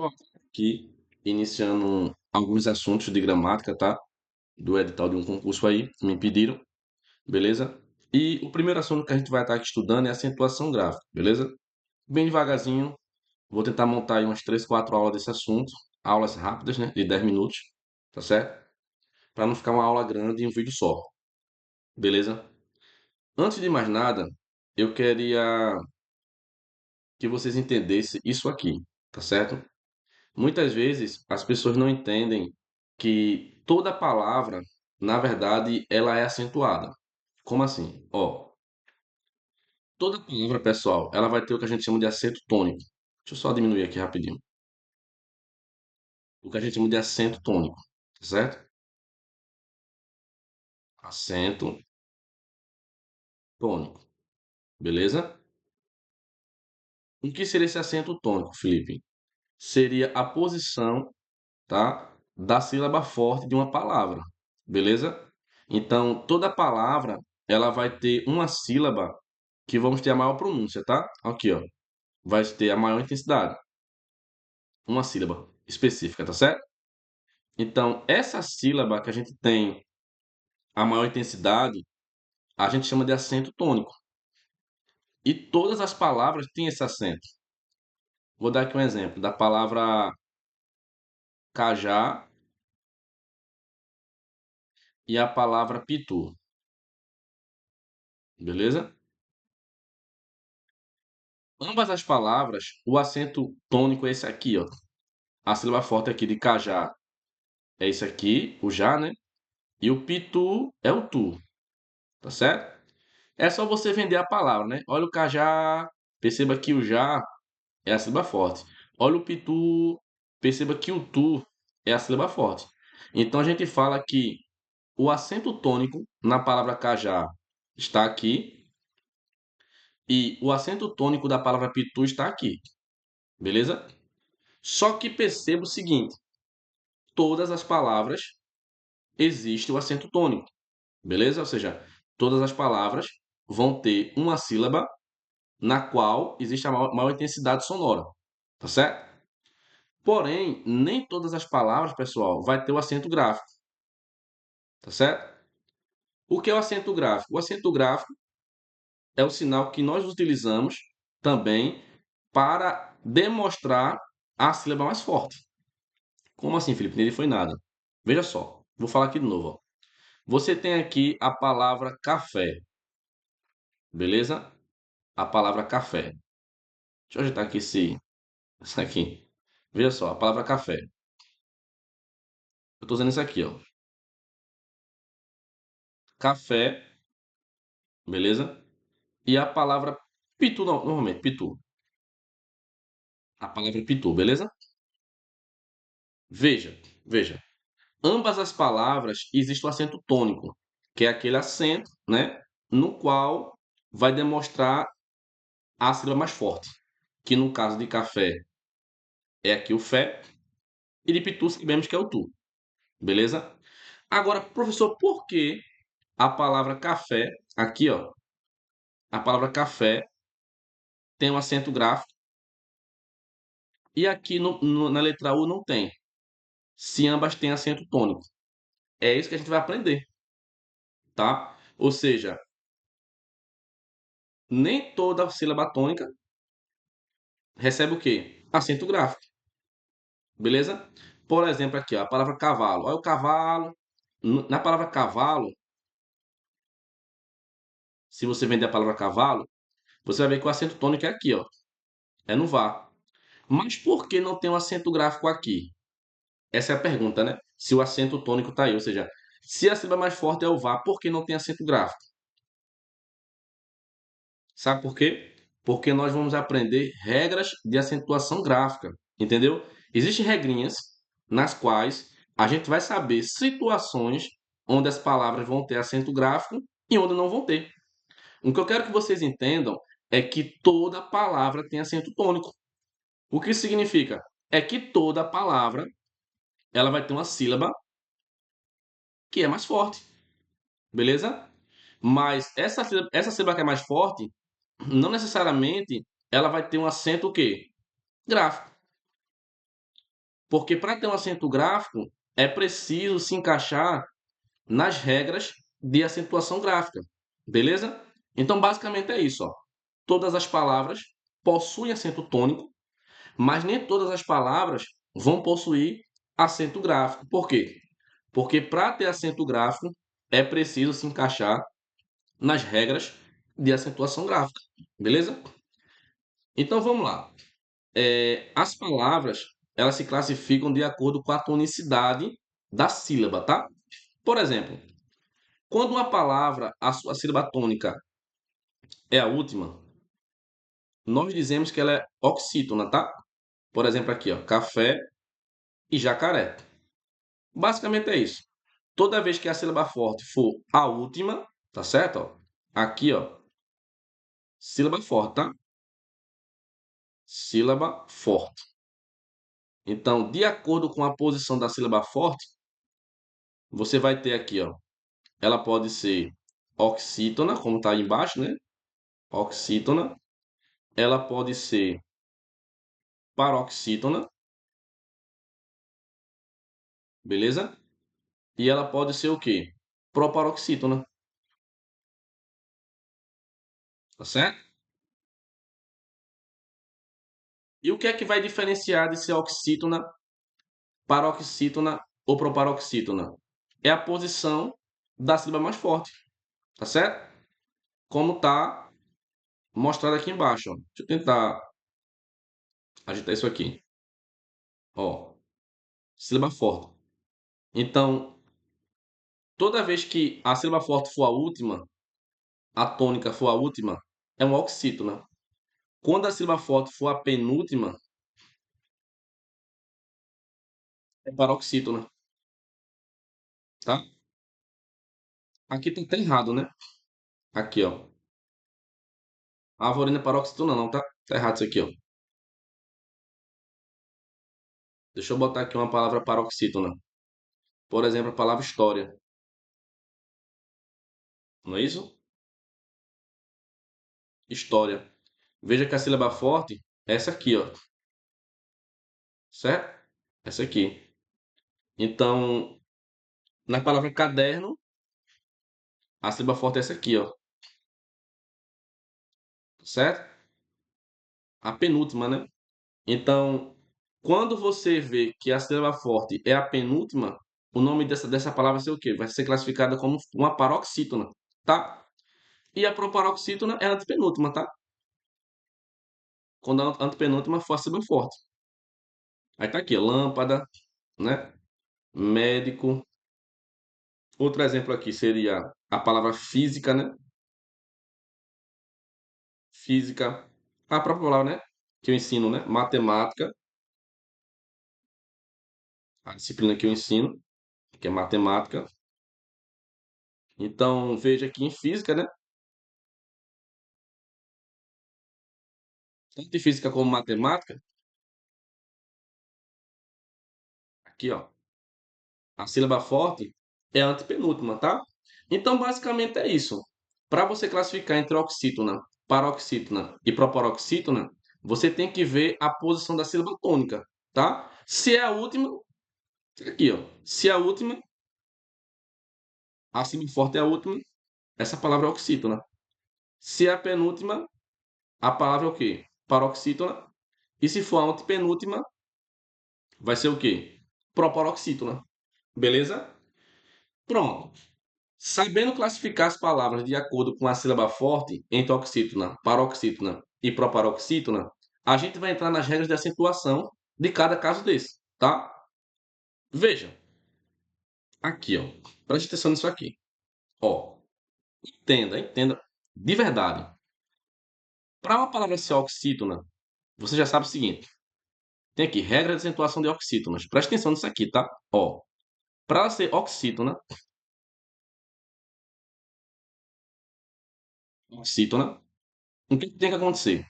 pessoal, aqui iniciando alguns assuntos de gramática, tá? Do edital de um concurso aí, que me pediram, beleza? E o primeiro assunto que a gente vai estar aqui estudando é acentuação gráfica, beleza? Bem devagarzinho, vou tentar montar aí umas 3, 4 aulas desse assunto, aulas rápidas, né, de 10 minutos, tá certo? Para não ficar uma aula grande em um vídeo só, beleza? Antes de mais nada, eu queria que vocês entendessem isso aqui, tá certo? Muitas vezes as pessoas não entendem que toda palavra, na verdade, ela é acentuada. Como assim? Ó, toda palavra, pessoal, ela vai ter o que a gente chama de acento tônico. Deixa eu só diminuir aqui rapidinho. O que a gente chama de acento tônico, tá certo? Acento tônico, beleza? O que seria esse acento tônico, Felipe? Seria a posição, tá, da sílaba forte de uma palavra, beleza? Então, toda palavra, ela vai ter uma sílaba que vamos ter a maior pronúncia, tá? Aqui, ó. Vai ter a maior intensidade. Uma sílaba específica, tá certo? Então, essa sílaba que a gente tem a maior intensidade, a gente chama de acento tônico. E todas as palavras têm esse acento. Vou dar aqui um exemplo da palavra cajá e a palavra pitu. Beleza? Ambas as palavras, o acento tônico é esse aqui, ó. A sílaba forte aqui de cajá é esse aqui, o já, né? E o pitu é o tu, tá certo? É só você vender a palavra, né? Olha o cajá, perceba que o já é a sílaba forte. Olha o pitu, perceba que o tu é a sílaba forte. Então a gente fala que o acento tônico na palavra cajá está aqui e o acento tônico da palavra pitu está aqui, beleza? Só que perceba o seguinte, todas as palavras existe o acento tônico, beleza? Ou seja, todas as palavras vão ter uma sílaba na qual existe a maior intensidade sonora, tá certo? Porém, nem todas as palavras, pessoal, vai ter o acento gráfico, tá certo? O que é o acento gráfico? O acento gráfico é o sinal que nós utilizamos também para demonstrar a sílaba mais forte. Como assim, Felipe? Nele foi nada. Veja só, vou falar aqui de novo. Ó. Você tem aqui a palavra café, beleza? A palavra café. Deixa eu ajeitar aqui isso aqui. Veja só, a palavra café. Eu estou usando isso aqui, ó. Café, beleza? E a palavra pitu, normalmente, pitu. A palavra pitu, beleza? Veja, veja. Ambas as palavras existe o acento tônico, que é aquele acento, né? No qual vai demonstrar a sílaba mais forte. Que no caso de café é aqui o fé, e de pitu sabemos que é o tu, beleza? Agora, professor, por que a palavra café, aqui, ó, a palavra café tem um acento gráfico e aqui na letra U não tem, se ambas têm acento tônico? É isso que a gente vai aprender, tá? Ou seja, nem toda sílaba tônica recebe o quê? Acento gráfico, beleza? Por exemplo, aqui, ó, a palavra cavalo. Olha o cavalo. Na palavra cavalo, se você vender a palavra cavalo, você vai ver que o acento tônico é aqui, ó. É no vá. Mas por que não tem um acento gráfico aqui? Essa é a pergunta, né? Se o acento tônico está aí. Ou seja, se a sílaba mais forte é o vá, por que não tem acento gráfico? Sabe por quê? Porque nós vamos aprender regras de acentuação gráfica, entendeu? Existem regrinhas nas quais a gente vai saber situações onde as palavras vão ter acento gráfico e onde não vão ter. O que eu quero que vocês entendam é que toda palavra tem acento tônico. O que isso significa? É que toda palavra ela vai ter uma sílaba que é mais forte, beleza? Mas essa sílaba que é mais forte, não necessariamente ela vai ter um acento o quê? Gráfico. Porque para ter um acento gráfico, é preciso se encaixar nas regras de acentuação gráfica. Beleza? Então, basicamente é isso. Ó. Todas as palavras possuem acento tônico, mas nem todas as palavras vão possuir acento gráfico. Por quê? Porque para ter acento gráfico, é preciso se encaixar nas regras de acentuação gráfica. Beleza? Então, vamos lá. As palavras, elas se classificam de acordo com a tonicidade da sílaba, tá? Por exemplo, quando uma palavra, a sua sílaba tônica é a última, nós dizemos que ela é oxítona, tá? Por exemplo, aqui, ó, café e jacaré. Basicamente é isso. Toda vez que a sílaba forte for a última, tá certo? Ó, aqui, ó, sílaba forte, tá? Sílaba forte. Então, de acordo com a posição da sílaba forte, você vai ter aqui, ó, ela pode ser oxítona, como está aí embaixo, né? Oxítona. Ela pode ser paroxítona, beleza? E ela pode ser o quê? Proparoxítona, tá certo? E o que é que vai diferenciar de ser oxítona, paroxítona ou proparoxítona? É a posição da sílaba mais forte, tá certo? Como está mostrado aqui embaixo, ó. Deixa eu tentar agitar isso aqui. Ó, sílaba forte. Então, toda vez que a sílaba forte for a última, a tônica for a última, é um oxítona. Quando a sílaba forte for a penúltima, é paroxítona, tá? Aqui tá até errado, né? Aqui, ó. Avorina é paroxítona não, tá? Tá errado isso aqui, ó. Deixa eu botar aqui uma palavra paroxítona. Por exemplo, a palavra história. Não é isso? História. Veja que a sílaba forte é essa aqui, ó. Certo? Essa aqui. Então, na palavra caderno, a sílaba forte é essa aqui, ó. Certo? A penúltima, né? Então, quando você vê que a sílaba forte é a penúltima, o nome dessa palavra vai ser o quê? Vai ser classificada como uma paroxítona, tá? E a proparoxítona é a antepenúltima, tá? Quando a antepenúltima for a sílaba forte. Aí tá aqui, ó, lâmpada, né? Médico. Outro exemplo aqui seria a palavra física, né? Física. A própria palavra, né? Que eu ensino, né? Matemática. A disciplina que eu ensino, que é matemática. Então, veja aqui em física, né? Tanto em física como matemática, aqui, ó, a sílaba forte é a antepenúltima, tá? Então, basicamente é isso. Para você classificar entre oxítona, paroxítona e proparoxítona, você tem que ver a posição da sílaba tônica, tá? Se é a última, aqui, ó. Se é a última, a sílaba forte é a última, essa palavra é oxítona. Se é a penúltima, a palavra é o quê? Paroxítona. E se for a antepenúltima, vai ser o quê? Proparoxítona. Beleza? Pronto. Sabendo classificar as palavras de acordo com a sílaba forte entre oxítona, paroxítona e proparoxítona, a gente vai entrar nas regras de acentuação de cada caso desse, tá? Veja, aqui, ó. Preste atenção nisso aqui. Ó, entenda, de verdade. Para uma palavra ser oxítona, você já sabe o seguinte: tem aqui regra de acentuação de oxítonas. Preste atenção nisso aqui, tá? Ó, para ela ser oxítona, o que tem que acontecer?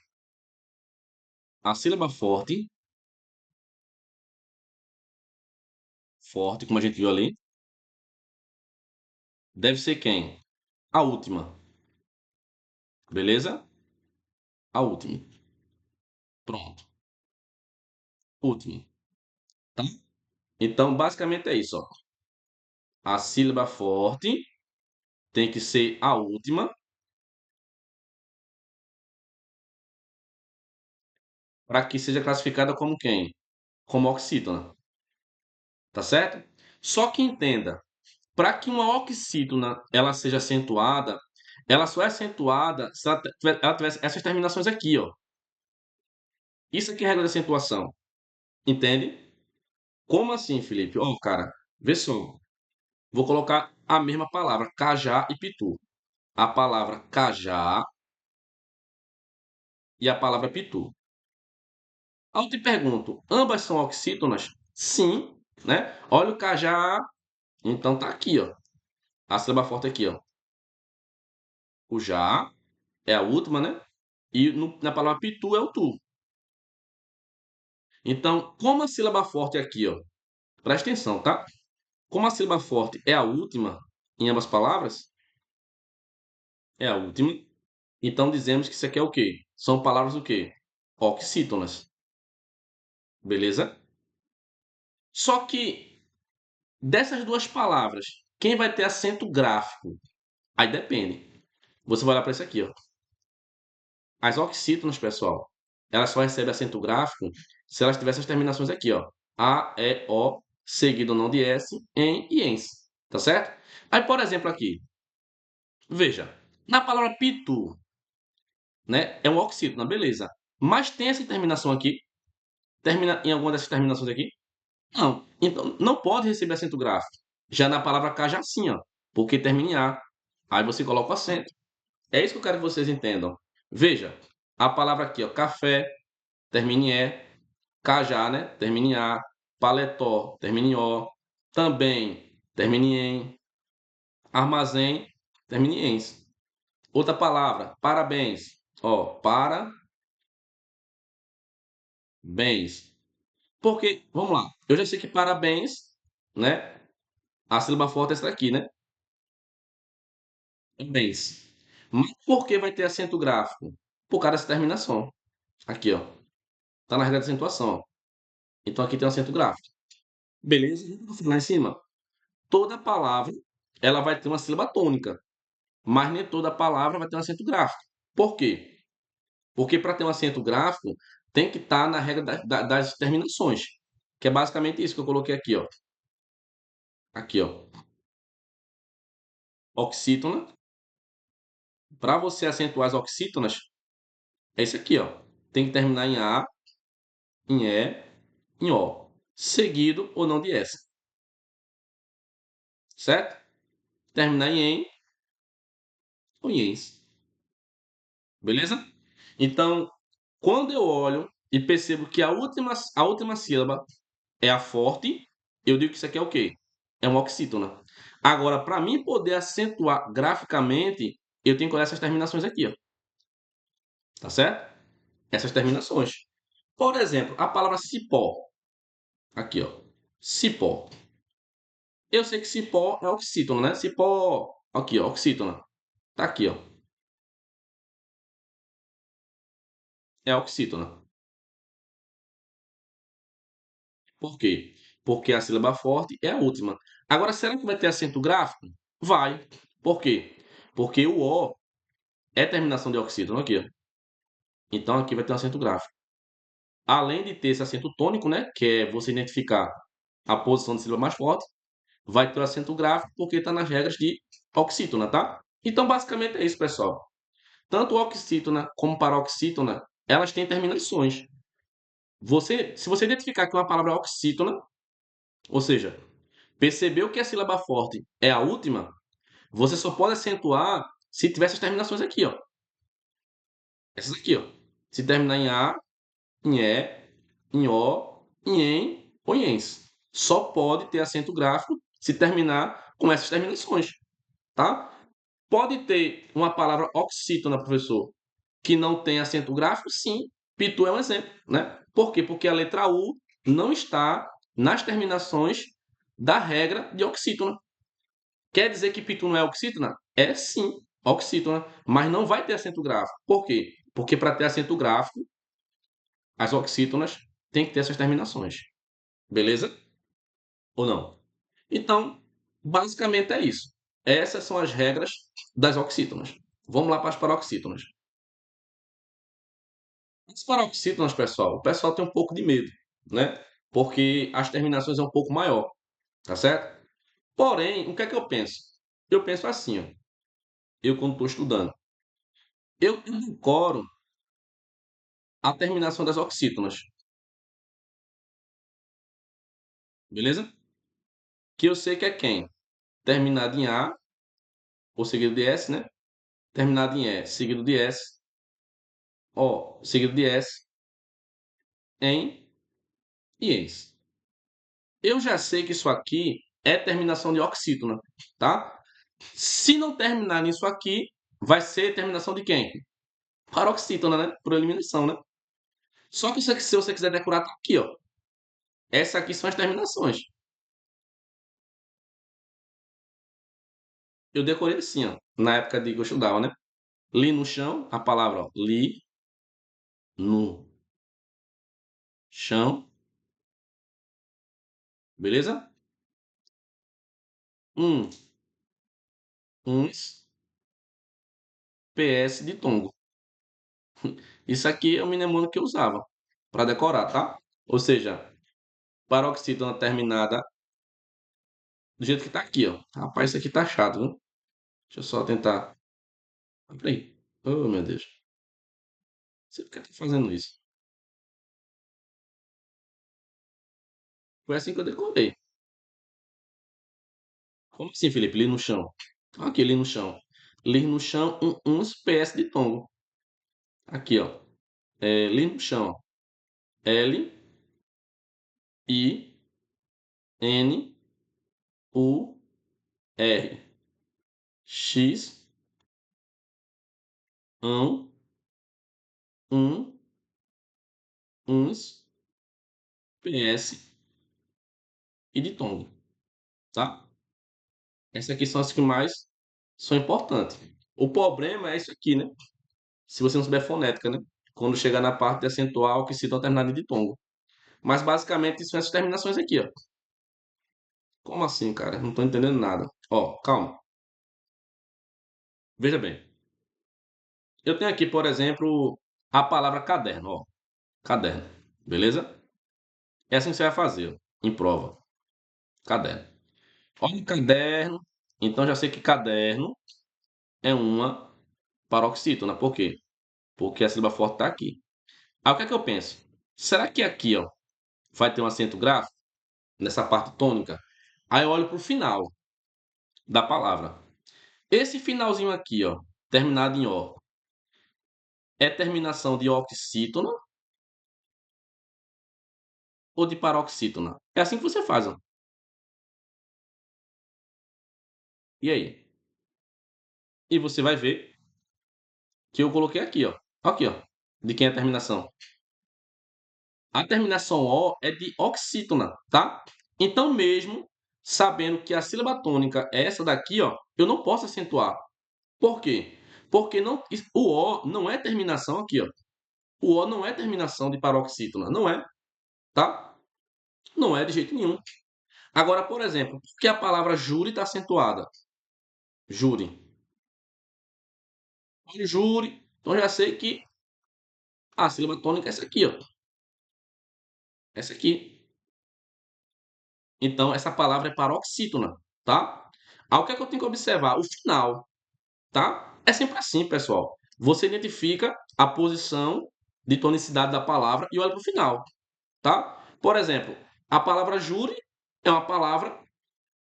A sílaba forte, forte, como a gente viu ali, deve ser quem? A última. Beleza? A última. Pronto. Última. Tá? Então, basicamente é isso, ó. A sílaba forte tem que ser a última para que seja classificada como quem? Como oxítona, tá certo? Só que entenda, para que uma oxítona ela seja acentuada, ela só é acentuada se ela tivesse essas terminações aqui, ó. Isso aqui é a regra de acentuação, entende? Como assim, Felipe? Ó, cara, vê só. Vou colocar a mesma palavra, cajá e pitu. A palavra cajá e a palavra pitu. Aí eu te pergunto, ambas são oxítonas? Sim, né? Olha o cajá, então tá aqui, ó. A sílaba forte aqui, ó. O já é a última, né? E na palavra pitu é o tu. Então, como a sílaba forte é aqui, ó. Presta atenção, tá? Como a sílaba forte é a última em ambas palavras, é a última. Então dizemos que isso aqui é o quê? São palavras o quê? Oxítonas, beleza? Só que dessas duas palavras, quem vai ter acento gráfico? Aí depende. Você vai olhar para isso aqui, ó. As oxítonas, pessoal, elas só recebem acento gráfico se elas tivessem as terminações aqui, ó. A, E, O, seguido não de S, em e ens. Tá certo? Aí, por exemplo, aqui. Veja. Na palavra pitu, né? É um oxítona, beleza. Mas tem essa terminação aqui. Termina em alguma dessas terminações aqui? Não. Então, não pode receber acento gráfico. Já na palavra cá, já sim, ó. Porque termina em A. Aí você coloca o acento. É isso que eu quero que vocês entendam. Veja. A palavra aqui, ó. Café, termina em E. Cajá, né? Termina em A. Paletó, termina em O. Também, termina em EM. Armazém, termina em ENS. Outra palavra, parabéns. Ó, parabéns. Porque, vamos lá. Eu já sei que parabéns, né? A sílaba forte é essa daqui, né? Bens. Mas por que vai ter acento gráfico? Por causa dessa terminação. Aqui, ó. Tá na regra de acentuação, ó. Então aqui tem um acento gráfico. Beleza? Lá em cima. Toda palavra, ela vai ter uma sílaba tônica. Mas nem toda palavra vai ter um acento gráfico. Por quê? Porque para ter um acento gráfico, tem que estar na regra das terminações. Que é basicamente isso que eu coloquei aqui, ó. Aqui, ó. Oxítona. Para você acentuar as oxítonas, é isso aqui, ó. Tem que terminar em A, em E, em O, seguido ou não de S, certo? Terminar em EN ou em ENS, beleza? Então, quando eu olho e percebo que a última sílaba é a forte, eu digo que isso aqui é o quê? É uma oxítona. Agora, para mim poder acentuar graficamente, eu tenho que olhar essas terminações aqui, ó, tá certo? Essas terminações. Por exemplo, a palavra cipó, aqui, ó, cipó. Eu sei que cipó é oxítona, né? Cipó, aqui, ó, oxítona. Tá aqui, ó. É oxítona. Por quê? Porque a sílaba forte é a última. Agora, será que vai ter acento gráfico? Vai. Por quê? Porque o O é terminação de oxítona aqui, ó. Então aqui vai ter um acento gráfico. Além de ter esse acento tônico, né? Que é você identificar a posição da sílaba mais forte, vai ter o acento gráfico porque está nas regras de oxítona, tá? Então, basicamente é isso, pessoal. Tanto oxítona como paroxítona, elas têm terminações. Se você identificar que uma palavra é oxítona, ou seja, percebeu que a sílaba forte é a última, você só pode acentuar se tiver essas terminações aqui, ó. Essas aqui, ó. Se terminar em A, em E, em O, em EN ou em ENS. Só pode ter acento gráfico se terminar com essas terminações, tá? Pode ter uma palavra oxítona, professor, que não tem acento gráfico? Sim. Pitu é um exemplo, né? Por quê? Porque a letra U não está nas terminações da regra de oxítona. Quer dizer que pitu não é oxítona? É sim, oxítona, mas não vai ter acento gráfico. Por quê? Porque para ter acento gráfico, as oxítonas têm que ter essas terminações. Beleza? Ou não? Então, basicamente é isso. Essas são as regras das oxítonas. Vamos lá para as paroxítonas. As paroxítonas, pessoal, o pessoal tem um pouco de medo, né? Porque as terminações é um pouco maior, tá certo? Porém, o que é que eu penso? Eu penso assim, ó, eu quando estou estudando, eu decoro a terminação das oxítonas, beleza? Que eu sei que é quem? Terminado em A, ou seguido de S, né? Terminado em E, seguido de S, O, seguido de S, em e eis. Eu já sei que isso aqui é terminação de oxítona, tá? Se não terminar nisso aqui, vai ser terminação de quem? Paroxítona, né? Por eliminação, né? Só que se você quiser decorar, tá aqui, ó. Essas aqui são as terminações. Eu decorei assim, ó. Na época de que eu estudava, né? Li no chão, a palavra, ó. Li no chão, beleza? Um, uns, PS de tongo. Isso aqui é o mnemônico que eu usava para decorar, tá? Ou seja, paroxítona terminada do jeito que tá aqui, ó. Rapaz, isso aqui tá chato, viu? Deixa eu só tentar. Peraí. Oh, meu Deus. Você fica fazendo isso. Foi assim que eu decorei. Como assim, Felipe? Li no chão. Aqui, li no chão. Li no chão uns PS de tongo. Aqui, ó. Li no chão. L, I, N, U, R. X, ão, uns, PS e de tongo, tá? Essas aqui são as que mais são importantes. O problema é isso aqui, né? Se você não souber fonética, né? Quando chegar na parte de acentual que cita alternada de tongo. Mas basicamente são essas terminações aqui, ó. Como assim, cara? Não tô entendendo nada. Ó, calma. Veja bem. Eu tenho aqui, por exemplo, a palavra caderno, ó. Caderno. Beleza? É assim que você vai fazer, ó, em prova. Caderno. Olha o caderno. Então já sei que caderno é uma paroxítona. Por quê? Porque a sílaba forte está aqui. Aí o que é que eu penso? Será que aqui, ó, vai ter um acento grave nessa parte tônica? Aí eu olho para o final da palavra. Esse finalzinho aqui, ó, terminado em O, é terminação de oxítona ou de paroxítona? É assim que você faz, ó. E aí? E você vai ver que eu coloquei aqui, ó. Aqui, ó. De quem é a terminação? A terminação O é de oxítona, tá? Então, mesmo sabendo que a sílaba tônica é essa daqui, ó, eu não posso acentuar. Por quê? Porque não, o O não é terminação aqui, ó. O O não é terminação de paroxítona, não é, tá? Não é de jeito nenhum. Agora, por exemplo, por que a palavra júri está acentuada? Júri. Olha, júri. Então já sei que a sílaba tônica é essa aqui, ó. Essa aqui. Então, essa palavra é paroxítona, tá? Aí o que é que eu tenho que observar? O final, tá? É sempre assim, pessoal. Você identifica a posição de tonicidade da palavra e olha para o final, tá? Por exemplo, a palavra júri é uma palavra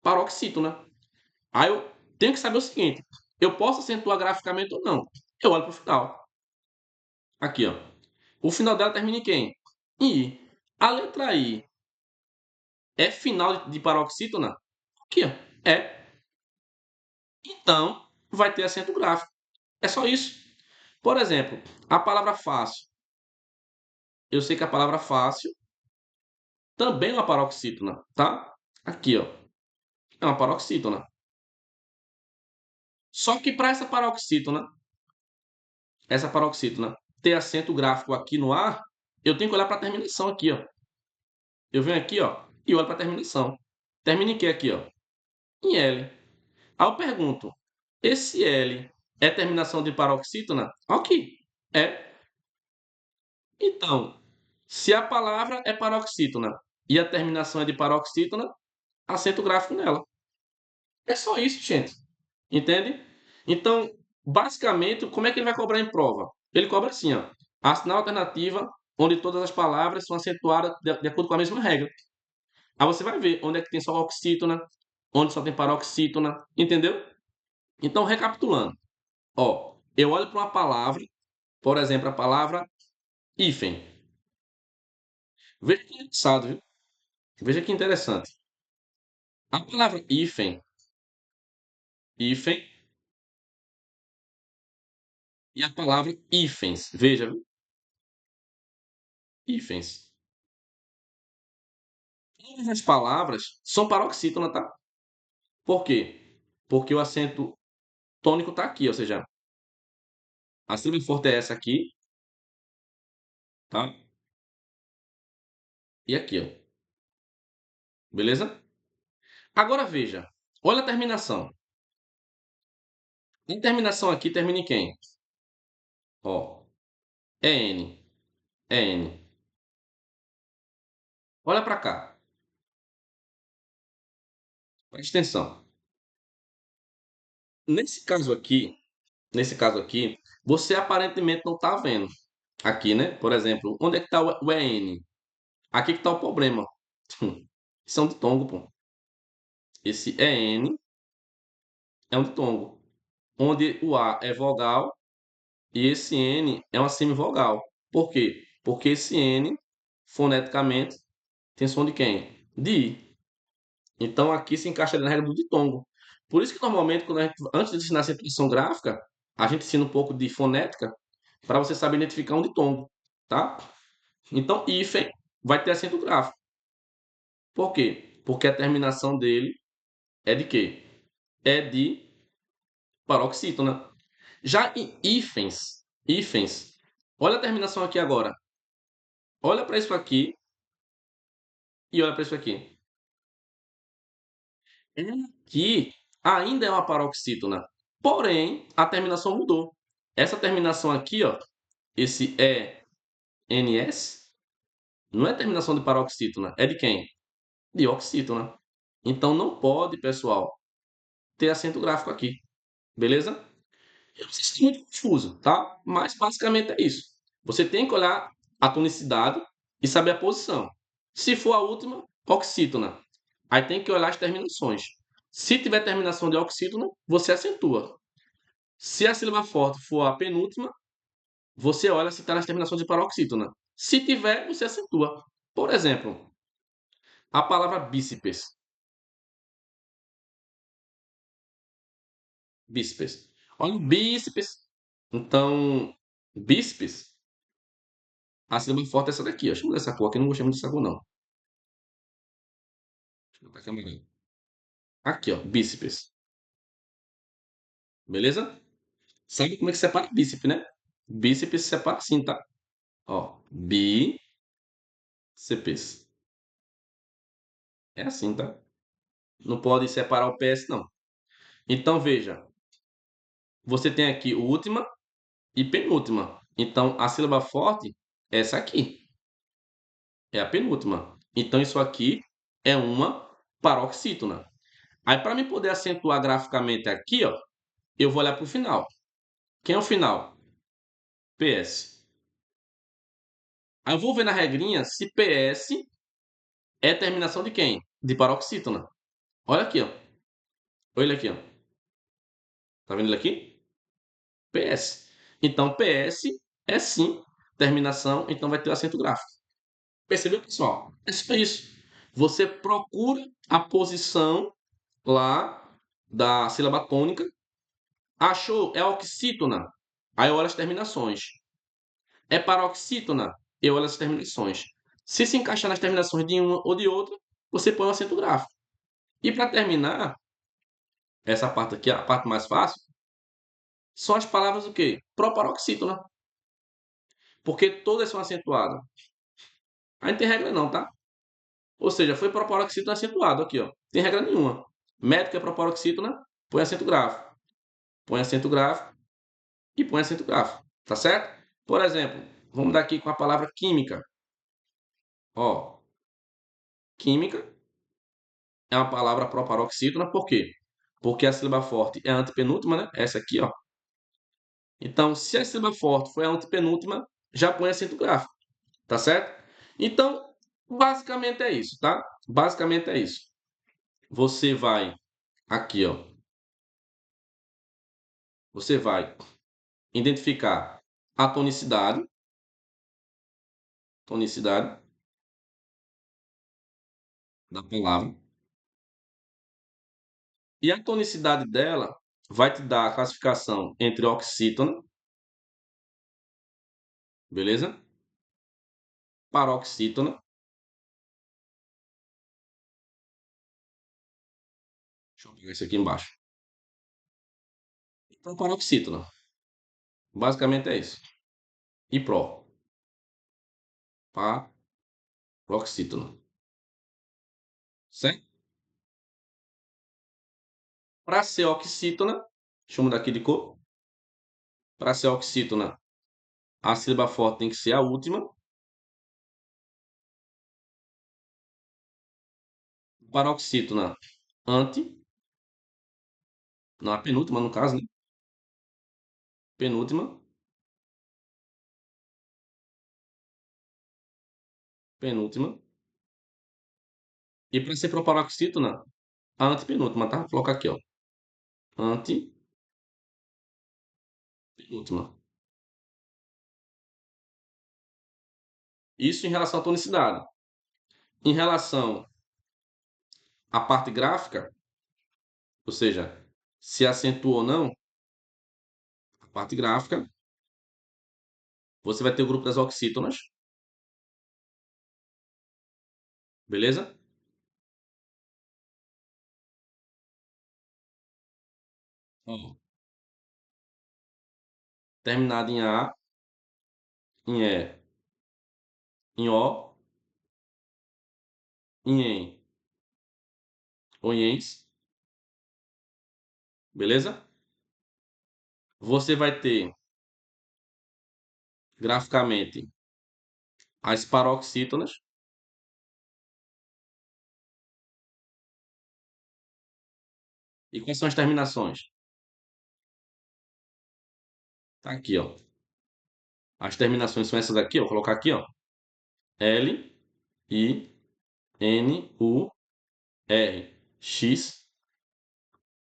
paroxítona. Aí eu tenho que saber o seguinte: eu posso acentuar graficamente ou não? Eu olho para o final. Aqui, ó. O final dela termina em quem? Em I. A letra I é final de paroxítona? Aqui, ó. É. Então, vai ter acento gráfico. É só isso. Por exemplo, a palavra fácil. Eu sei que a palavra fácil também é uma paroxítona, tá? Aqui, ó. É uma paroxítona. Só que para essa paroxítona ter acento gráfico aqui no ar, eu tenho que olhar para a terminação aqui, ó. Eu venho aqui, ó. e olho para a terminação. Termina em que aqui, ó? Em L. Aí eu pergunto, esse L é terminação de paroxítona? Ok, é. Então, se a palavra é paroxítona e a terminação é de paroxítona, acento gráfico nela. É só isso, gente. Entende? Então, basicamente, como é que ele vai cobrar em prova? Ele cobra assim, ó. Assinar alternativa onde todas as palavras são acentuadas de acordo com a mesma regra. Aí você vai ver onde é que tem só oxítona, onde só tem paroxítona, entendeu? Então, recapitulando, ó, eu olho para uma palavra, por exemplo, a palavra hífen. Veja que engraçado, viu? Veja que interessante. A palavra hífen e a palavra hífens. Veja, viu? Hífens. Todas as palavras são paroxítona, tá? Por quê? Porque o acento tônico está aqui, ou seja, a sílaba forte é essa aqui, tá? E aqui, ó. Beleza? Agora veja, olha a terminação. A terminação aqui termina em quem? Ó, é N, é N. Olha para cá, presta atenção. Nesse caso aqui, nesse caso aqui, você aparentemente não está vendo. Aqui, né? Por exemplo, onde é que está o EN? Aqui que está o problema. São de tongo, pô. Esse EN é um ditongo, onde o A é vogal e esse N é uma semivogal. Por quê? Porque esse N, foneticamente, tem som de quem? De I. Então aqui se encaixa na regra do ditongo. Por isso que normalmente, quando antes de ensinar a acentuação gráfica, a gente ensina um pouco de fonética para você saber identificar um ditongo, tá? Então, hífen vai ter acento gráfico. Por quê? Porque a terminação dele é de quê? É de paroxítona. Já em hífens, olha a terminação aqui agora. Olha para isso aqui e olha para isso aqui. Aqui ainda é uma paroxítona, porém a terminação mudou. Essa terminação aqui, ó, esse ENS, não é terminação de paroxítona, é de quem? De oxítona. Então não pode, pessoal, ter acento gráfico aqui, beleza? Eu não sei se é muito confuso, tá? Mas basicamente é isso. Você tem que olhar a tonicidade e saber a posição. Se for a última, oxítona. Aí tem que olhar as terminações. Se tiver terminação de oxítona, você acentua. Se a sílaba forte for a penúltima, você olha se está nas terminações de paroxítona. Se tiver, você acentua. Por exemplo, a palavra bíceps. Bíceps. Olha o bíceps. Então, bíceps, a sílaba forte é essa daqui. Deixa eu mudar essa cor aqui, não gostei muito dessa cor, não. Deixa eu botar aqui amarelo. Aqui, ó, bíceps. Beleza? Sabe como é que separa bíceps, né? Bíceps se separa assim, tá? Ó, bíceps. É assim, tá? Não pode separar o PS, não. Então, veja. Você tem aqui última e penúltima. Então, a sílaba forte é essa aqui. É a penúltima. Então, isso aqui é uma paroxítona. Aí, para me poder acentuar graficamente aqui, ó, eu vou olhar para o final. Quem é o final? PS. Aí eu vou ver na regrinha se PS é terminação de quem? De paroxítona. Olha aqui, ó. Olha ele aqui, ó. Tá vendo ele aqui? PS. Então, PS é sim terminação, então vai ter o acento gráfico. Percebeu, pessoal? É só isso. Você procura a posição lá da sílaba tônica. Achou? É oxítona. Aí eu olho as terminações. É paroxítona. Eu olho as terminações. Se se encaixar nas terminações de uma ou de outra, você põe o acento gráfico. E para terminar, essa parte aqui, a parte mais fácil, são as palavras o quê? Proparoxítona. Porque todas são acentuadas. Aí não tem regra não, tá? Ou seja, foi proparoxítona acentuado aqui, ó. Tem regra nenhuma. Métrica é proparoxítona, põe acento grave. Põe acento grave e põe acento grave. Tá certo? Por exemplo, vamos dar aqui com a palavra química. Ó, química é uma palavra proparoxítona, por quê? Porque a sílaba forte é a antepenúltima, né? Essa aqui, ó. Então, se a sílaba forte foi a antepenúltima, já põe acento grave. Tá certo? Então, basicamente é isso, tá? Basicamente é isso. Você vai aqui, ó. Você vai identificar a tonicidade da palavra. E a tonicidade dela vai te dar a classificação entre oxítona, beleza? Paroxítona. Deixa eu pegar isso aqui embaixo. Então, paroxítona. Basicamente é isso. E paroxítona. Certo? Para ser oxítona, deixa eu mudar aqui de cor. Para ser oxítona, a sílaba forte tem que ser a última. Paroxítona, ante. Não, a penúltima, no caso, né? Penúltima, penúltima. E para ser proparoxítona, a antepenúltima, tá? Vou colocar aqui, ó. Antepenúltima. Isso em relação à tonicidade. Em relação à parte gráfica, ou seja, se acentua ou não, a parte gráfica, você vai ter o grupo das oxítonas, beleza? Ó, terminado em A, em E, em O, em EN ou em ENS, beleza? Você vai ter, graficamente, as paroxítonas. E quais são as terminações? Tá aqui, ó. As terminações são essas aqui, ó. Vou colocar aqui, ó. L, I, N, U, R, X,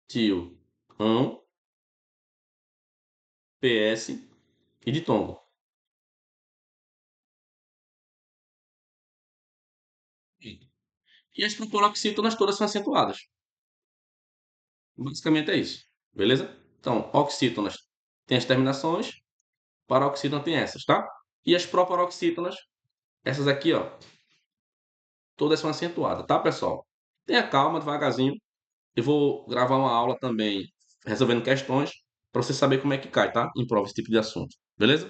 tio, ão, PS e de tombo. E as proparoxítonas todas são acentuadas. Basicamente é isso. Beleza? Então, oxítonas tem as terminações, paroxítona tem essas, tá? E as proparoxítonas, essas aqui, ó, todas são acentuadas, tá, pessoal? Tenha calma, devagarzinho. Eu vou gravar uma aula também resolvendo questões para você saber como é que cai, tá? Em prova esse tipo de assunto. Beleza?